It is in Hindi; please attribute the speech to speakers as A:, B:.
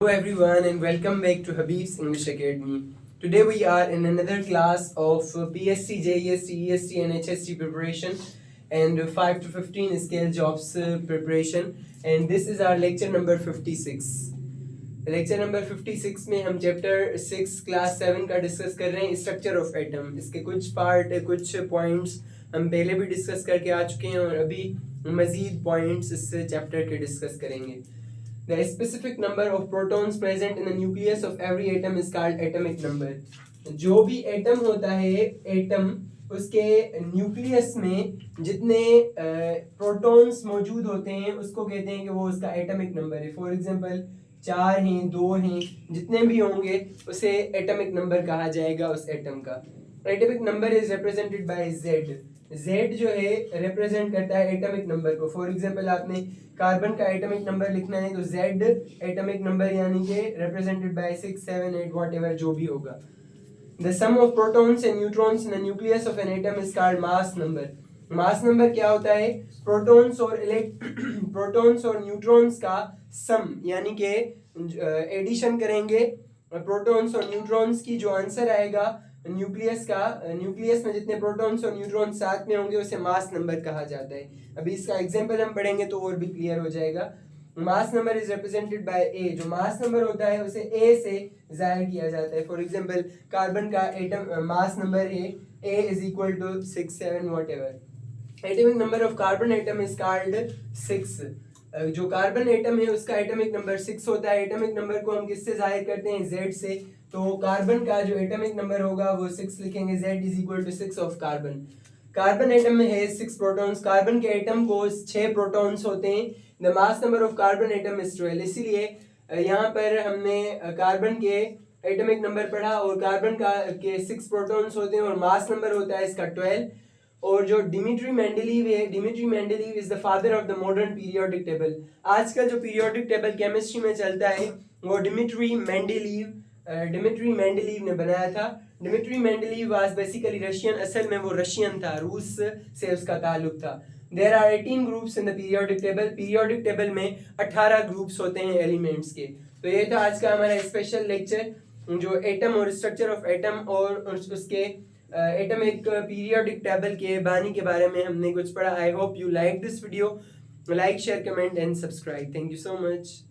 A: Hello everyone and welcome back to Habib's English Academy. Today we are in another class of PSC, JEST, EST and HST preparation and 5 to 15 scale jobs preparation, and this is our lecture number 56. Lecture number 56 में हम चैप्टर 6 क्लास 7 का डिस्कस कर रहे हैं, स्ट्रक्चर ऑफ एटम। इसके कुछ पार्ट, कुछ पॉइंट्स हम पहले भी डिस्कस करके आ चुके हैं और अभी मज़ीद पॉइंट्स इस चैप्टर के डिस्कस करेंगे। The specific number of protons present in the nucleus of every atom is called atomic number. जो भी एटम होता है, एटम उसके न्यूक्लियस में जितने प्रोटॉन्स मौजूद होते हैं उसको कहते हैं कि वो उसका एटमिक नंबर है। फॉर एग्जांपल 4 हैं, 2 हैं, जितने भी होंगे उसे एटमिक नंबर कहा जाएगा उस एटम का। Atomic number is represented bye Z. Z जो है रिप्रेजेंट करता है एटमिक नंबर को। फॉर एग्जांपल आपने कार्बन का एटमिक नंबर लिखना है तो जेड एटमिक नंबर यानी कि रिप्रेजेंटेड बाय 6, 7, 8 व्हाटएवर जो भी होगा। The sum of protons and neutrons in the nucleus of an atom is called mass number. Mass number क्या होता है? प्रोटॉन्स और प्रोटॉन्स और न्यूट्रॉन्स का सम यानी कि एडिशन करेंगे प्रोटॉन्स और न्यूट्रॉन्स की, जो आंसर आएगा न्यूक्लियस में जितने प्रोटॉन्स और न्यूट्रॉन्स साथ में होंगे उसे मास नंबर कहा जाता है। अभी इसका एग्जांपल हम पढ़ेंगे तो और भी क्लियर हो जाएगा। Mass number is represented by A. जो मास नंबर होता है उसे ए से जाहिर किया जाता है। फॉर एग्जांपल कार्बन का एटम मास नंबर है A is equal to 6, 7 whatever. Atomic number of carbon atom is called 6। जो कार्बन एटम है उसका एटॉमिक नंबर 6 होता है। एटॉमिक नंबर को हम किससे जाहिर करते हैं? Z से। तो कार्बन का जो एटॉमिक नंबर होगा वो 6 लिखेंगे। Z is equal to 6 of carbon. Carbon atom में है 6 प्रोटॉन्स। कार्बन के एटम को 6 प्रोटॉन्स होते हैं। The mass number of carbon atom is 12। इसीलिए यहाँ पर हमने कार्बन के एटॉमिक नंबर पढ़ा और कार्बन का के 6 प्रोटॉन्स होते हैं और मास नंबर होता है इसका 12। और जो डिमिट्री मेंडेलीव है, Dmitri Mendeleev is the father of the modern periodic table. आजकल जो पीरियोडिक टेबल केमिस्ट्री में चलता है वो डिमिट्री मेंडेलीव ने बनाया था। Dmitri Mendeleev was basically Russian. असल में वो रशियन था, रूस से उसका ताल्लुक था। There are 18 groups in the periodic table. Periodic table में 18 ग्रुप्स होते हैं एलिमेंट्स के। तो ये था आज का हमारा स्पेशल लेक्चर, जो एटम और स्ट्रक्चर ऑफ एटम और उसके एटमिक पीरियोडिक टेबल के बानी के बारे में हमने कुछ पढ़ा। I hope you like this video. Like, share, comment and subscribe. Thank you so much.